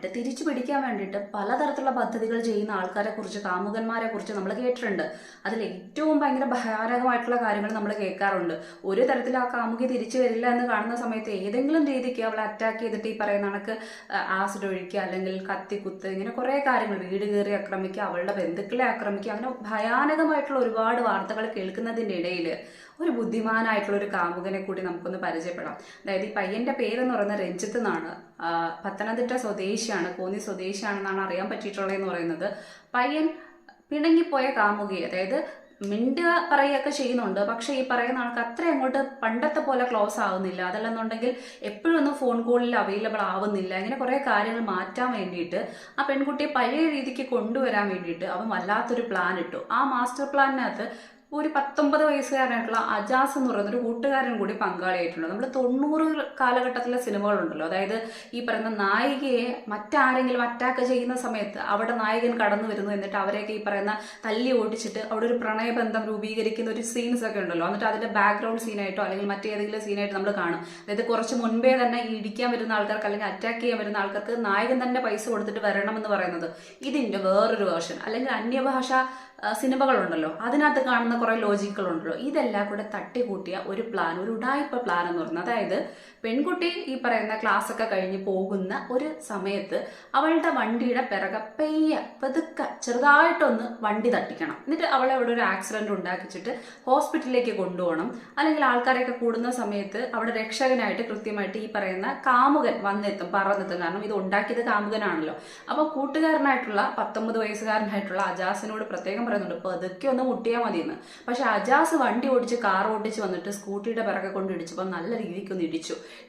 വേണ്ടിയിട്ട്, തിരിച്ചു പിടിക്കാൻ വേണ്ടിയിട്ട് പലതരത്തിലുള്ള പദ്ധതികൾ ചെയ്യുന്ന ആൾക്കാരെ കുറിച്ച്, കാമുകന്മാരെ കുറിച്ച് നമ്മൾ കേട്ടിട്ടുണ്ട്. അതിൽ ഏറ്റവും ഭയങ്കര ഭയാനകമായിട്ടുള്ള കാര്യങ്ങൾ നമ്മൾ കേൾക്കാറുണ്ട്. ഒരു തരത്തിൽ ആ കാമുകി തിരിച്ചു വരില്ല എന്ന് കാണുന്ന സമയത്ത് ഏതെങ്കിലും രീതിക്ക് അവളെ അറ്റാക്ക് ചെയ്തിട്ട് ഈ പറയുന്ന കണക്ക് ആസിഡ് ഒഴിക്കുക, അല്ലെങ്കിൽ കത്തിക്കുത്ത്, ഇങ്ങനെ കുറേ കാര്യങ്ങൾ, വീട് കയറി ആക്രമിക്കുക, അവളുടെ ബന്ധുക്കളെ ആക്രമിക്കുക, അങ്ങനെ ഭയാനകമായിട്ടുള്ള ഒരുപാട് വാർത്തകൾ കേൾക്കുന്നതിൻ്റെ ഇടയിൽ ഒരു ബുദ്ധിമാനായിട്ടുള്ള ഒരു കാമുകനെ കൂടി നമുക്കൊന്ന് പരിചയപ്പെടാം. അതായത് ഈ പയ്യന്റെ പേരെന്ന് പറയുന്നത് രഞ്ജിത്ത് എന്നാണ്. പത്തനംതിട്ട സ്വദേശിയാണ്, കോന്നി സ്വദേശിയാണെന്നാണ് അറിയാൻ പറ്റിയിട്ടുള്ളതെന്ന് പറയുന്നത്. പയ്യൻ പിണങ്ങിപ്പോയ കാമുകി, അതായത് മിണ്ടുക പറയുകയൊക്കെ ചെയ്യുന്നുണ്ട്, പക്ഷെ ഈ പറയുന്ന ആൾക്ക് അത്ര അങ്ങോട്ട് പണ്ടത്തെ പോലെ ക്ലോസ് ആവുന്നില്ല. അതല്ലെന്നുണ്ടെങ്കിൽ എപ്പോഴും ഒന്നും ഫോൺ കോളിൽ അവൈലബിൾ ആവുന്നില്ല. ഇങ്ങനെ കുറെ കാര്യങ്ങൾ മാറ്റാൻ വേണ്ടിയിട്ട് ആ പെൺകുട്ടിയെ പഴയ രീതിക്ക് കൊണ്ടുവരാൻ വേണ്ടിയിട്ട് അവൻ വല്ലാത്തൊരു പ്ലാൻ ഇട്ടു. ആ മാസ്റ്റർ പ്ലാനിനകത്ത് ഒരു 19 വയസ്സുകാരനായിട്ടുള്ള അജാസ് എന്ന് പറയുന്ന ഒരു കൂട്ടുകാരൻ കൂടി പങ്കാളിയായിട്ടുണ്ട്. നമ്മൾ 90 കാലഘട്ടത്തിലെ സിനിമകളുണ്ടല്ലോ, അതായത് ഈ പറയുന്ന നായികയെ മറ്റാരെങ്കിലും അറ്റാക്ക് ചെയ്യുന്ന സമയത്ത് അവിടെ നായകൻ കടന്നു വരുന്നു, എന്നിട്ട് അവരെയൊക്കെ ഈ പറയുന്ന തല്ലി ഓടിച്ചിട്ട് അവിടെ ഒരു പ്രണയബന്ധം രൂപീകരിക്കുന്ന ഒരു സീൻസ് ഒക്കെ ഉണ്ടല്ലോ. എന്നിട്ട് അതിന്റെ ബാക്ക്ഗ്രൗണ്ട് സീനായിട്ടോ അല്ലെങ്കിൽ മറ്റേതെങ്കിലും സീനായിട്ട് നമ്മൾ കാണും. അതായത് കുറച്ച് മുൻപേ തന്നെ ഈ ഇടിക്കാൻ വരുന്ന ആൾക്കാർക്ക് അല്ലെങ്കിൽ അറ്റാക്ക് ചെയ്യാൻ വരുന്ന ആൾക്കാർക്ക് നായകൻ തന്നെ പൈസ കൊടുത്തിട്ട് വരണം എന്ന് പറയുന്നത് ഇതിന്റെ വേറൊരു വേർഷൻ. അല്ലെങ്കിൽ അന്യഭാഷ സിനിമകളുണ്ടല്ലോ, അതിനകത്ത് കാണുന്ന കുറെ ലോജിക്കുകളുണ്ടല്ലോ. ഇതെല്ലാം കൂടെ തട്ടിക്കൂട്ടിയ ഒരു പ്ലാൻ, ഒരു ഉഡായിപ്പ പ്ലാൻ എന്ന് പറയുന്നത്, അതായത് പെൺകുട്ടി ഈ പറയുന്ന ക്ലാസ് ഒക്കെ കഴിഞ്ഞ് പോകുന്ന ഒരു സമയത്ത് അവളുടെ വണ്ടിയുടെ പിറകെ പതുക്കെ ചെറുതായിട്ടൊന്ന് വണ്ടി തട്ടിക്കണം. എന്നിട്ട് അവളെ അവിടെ ഒരു ആക്സിഡന്റ് ഉണ്ടാക്കിച്ചിട്ട് ഹോസ്പിറ്റലിലേക്ക് കൊണ്ടുപോകണം. അല്ലെങ്കിൽ ആൾക്കാരൊക്കെ കൂടുന്ന സമയത്ത് അവിടെ രക്ഷകനായിട്ട് കൃത്യമായിട്ട് ഈ പറയുന്ന കാമുകൻ വന്നെത്തും, പറന്നെത്തും. കാരണം ഇത് ഉണ്ടാക്കിയത് കാമുകനാണല്ലോ. അപ്പൊ കൂട്ടുകാരനായിട്ടുള്ള 19 വയസ്സുകാരനായിട്ടുള്ള അജാസിനോട് പ്രത്യേകം പറയുന്നുണ്ട്, പതുക്കെ ഒന്ന് മുട്ടിയാൽ മതിയെന്ന്. പക്ഷെ അജാസ് വണ്ടി ഓടിച്ച്, കാർ ഓടിച്ച് വന്നിട്ട് സ്കൂട്ടിയുടെ പിറകെ കൊണ്ട് ഇടിച്ചപ്പോൾ നല്ല രീതിക്കൊന്ന്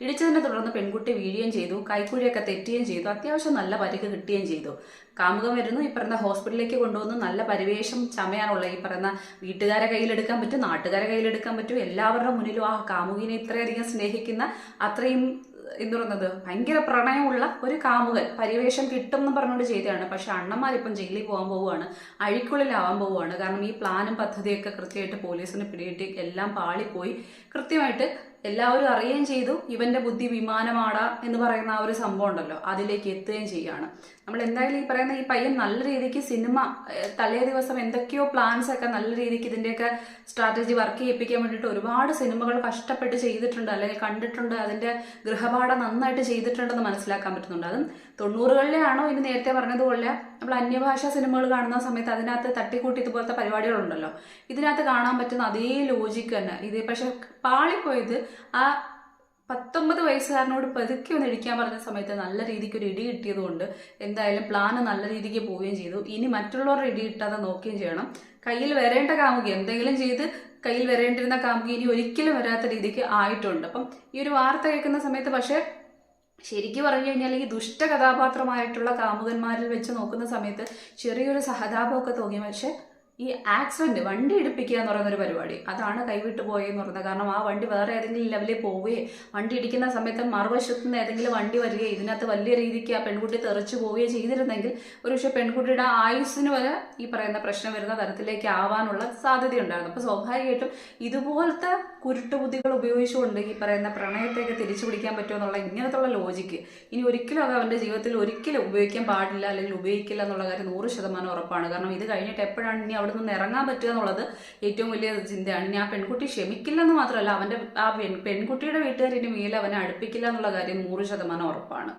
ഇടിച്ചതിനെ തുടർന്ന് പെൺകുട്ടി വീഴുകയും ചെയ്തു, കൈക്കുഴിയൊക്കെ തെറ്റുകയും ചെയ്തു, അത്യാവശ്യം നല്ല പരിക്ക് കിട്ടുകയും ചെയ്തു. കാമുകം വരുന്നു, ഈ പറയുന്ന ഹോസ്പിറ്റലിലേക്ക് കൊണ്ടുവന്ന് നല്ല പരിവേഷം ചമയാനുള്ള ഈ പറയുന്ന വീട്ടുകാരെ കയ്യിലെടുക്കാൻ പറ്റും, നാട്ടുകാരെ കയ്യിലെടുക്കാൻ പറ്റും. എല്ലാവരുടെ മുന്നിലും ആ കാമുകിനെ ഇത്രയധികം സ്നേഹിക്കുന്ന, അത്രയും എന്ന് പറയുന്നത് ഭയങ്കര പ്രണയമുള്ള ഒരു കാമുകൻ പരിവേഷം കിട്ടും എന്ന് പറഞ്ഞുകൊണ്ട് ചെയ്തതാണ്. പക്ഷെ അണ്ണന്മാരിപ്പം ജയിലിൽ പോകാൻ പോവുകയാണ്, അഴിക്കുള്ളിലാവാൻ പോവുകയാണ്. കാരണം ഈ പ്ലാനും പദ്ധതിയൊക്കെ കൃത്യമായിട്ട് പോലീസിന് പിടികിട്ടി, എല്ലാം പാളിപ്പോയി. കൃത്യമായിട്ട് എല്ലാവരും അറിയുകയും ചെയ്തു ഇവന്റെ ബുദ്ധി വിമാനമാടാ എന്ന് പറയുന്ന ആ ഒരു സംഭവം ഉണ്ടല്ലോ, അതിലേക്ക് എത്തുകയും ചെയ്യുകയാണ്. നമ്മൾ എന്തായാലും ഈ പറയുന്ന ഈ പയ്യൻ നല്ല രീതിക്ക് സിനിമ തലേ ദിവസം എന്തൊക്കെയോ പ്ലാൻസ് ഒക്കെ നല്ല രീതിക്ക് ഇതിന്റെയൊക്കെ സ്ട്രാറ്റജി വർക്ക് ചെയ്യിപ്പിക്കാൻ വേണ്ടിയിട്ട് ഒരുപാട് സിനിമകൾ കഷ്ടപ്പെട്ട് ചെയ്തിട്ടുണ്ട്, അല്ലെങ്കിൽ കണ്ടിട്ടുണ്ട്. അതിന്റെ ഗൃഹപാഠം നന്നായിട്ട് ചെയ്തിട്ടുണ്ടെന്ന് മനസ്സിലാക്കാൻ പറ്റുന്നുണ്ട്. അതും 90കളിലെ ആണോ ഇനി നേരത്തെ പറഞ്ഞതുപോലെ നമ്മൾ അന്യഭാഷാ സിനിമകൾ കാണുന്ന സമയത്ത് അതിനകത്ത് തട്ടിക്കൂട്ടി ഇതുപോലത്തെ പരിപാടികളുണ്ടല്ലോ, ഇതിനകത്ത് കാണാൻ പറ്റുന്ന അതേ ലോജിക്ക് തന്നെ ഇത്. പക്ഷെ പാളിപ്പോയത് ആ 19 വയസ്സുകാരനോട് പതുക്കെ ഒന്ന് ഇടിക്കാൻ പറഞ്ഞ സമയത്ത് നല്ല രീതിക്ക് ഒരു ഇടി കിട്ടിയത് കൊണ്ട് എന്തായാലും പ്ലാന് നല്ല രീതിക്ക് പോവുകയും ചെയ്തു. ഇനി മറ്റുള്ളവരുടെ ഇടി കിട്ടാതെ നോക്കുകയും ചെയ്യണം. കയ്യിൽ വരേണ്ട കാമുകി, എന്തെങ്കിലും ചെയ്ത് കയ്യിൽ വരേണ്ടിരുന്ന കാമുകി ഇനി ഒരിക്കലും വരാത്ത രീതിക്ക് ആയിട്ടുണ്ട്. അപ്പം ഈ ഒരു വാർത്ത കേൾക്കുന്ന സമയത്ത് പക്ഷെ ശരിക്കും പറഞ്ഞു കഴിഞ്ഞാൽ ഈ ദുഷ്ട കഥാപാത്രമായിട്ടുള്ള കാമുകന്മാരിൽ വെച്ച് നോക്കുന്ന സമയത്ത് ചെറിയൊരു സഹതാപമൊക്കെ തോന്നി. പക്ഷെ ഈ ആക്സിഡന്റ്, വണ്ടി ഇടിപ്പിക്കുക എന്ന് പറയുന്ന ഒരു പരിപാടി, അതാണ് കൈവിട്ടു പോയെന്ന് പറയുന്നത്. കാരണം ആ വണ്ടി വേറെ ഏതെങ്കിലും ലെവലിൽ പോവുകയെ, വണ്ടി ഇടിക്കുന്ന സമയത്ത് മറുവശത്ത് നിന്ന് ഏതെങ്കിലും വണ്ടി വരികയോ ഇതിനകത്ത് വലിയ രീതിക്ക് ആ പെൺകുട്ടി തെറിച്ചു പോവുകയോ ചെയ്തിരുന്നെങ്കിൽ ഒരുപക്ഷെ പെൺകുട്ടിയുടെ ആയുസ്സിന് വരെ ഈ പറയുന്ന പ്രശ്നം വരുന്ന തരത്തിലേക്ക് ആവാനുള്ള സാധ്യതയുണ്ടായിരുന്നു. അപ്പൊ സ്വാഭാവികമായിട്ടും ഇതുപോലത്തെ കുരുട്ടുബുദ്ധികൾ ഉപയോഗിച്ചുകൊണ്ട് ഈ പറയുന്ന പ്രണയത്തേക്ക് തിരിച്ചു പിടിക്കാൻ പറ്റുമെന്നുള്ള ഇങ്ങനത്തുള്ള ലോജിക്ക് ഇനി ഒരിക്കലും അത് അവന്റെ ജീവിതത്തിൽ ഒരിക്കലും ഉപയോഗിക്കാൻ പാടില്ല, അല്ലെങ്കിൽ ഉപയോഗിക്കില്ല എന്നുള്ള കാര്യം 100% ഉറപ്പാണ്. കാരണം ഇത് കഴിഞ്ഞിട്ട് എപ്പോഴാണ് ഇനി അവിടെ നിന്ന് ഇറങ്ങാൻ പറ്റുക എന്നുള്ളത് ഏറ്റവും വലിയ ചിന്തയാണ്. ഇനി ആ പെൺകുട്ടി ക്ഷമിക്കില്ലെന്ന് മാത്രമല്ല, അവന്റെ ആ പെൺകുട്ടിയുടെ വീട്ടുകാർ ഇനി മേലെ അവനെ അടുപ്പിക്കില്ല എന്നുള്ള കാര്യം 100% ഉറപ്പാണ്.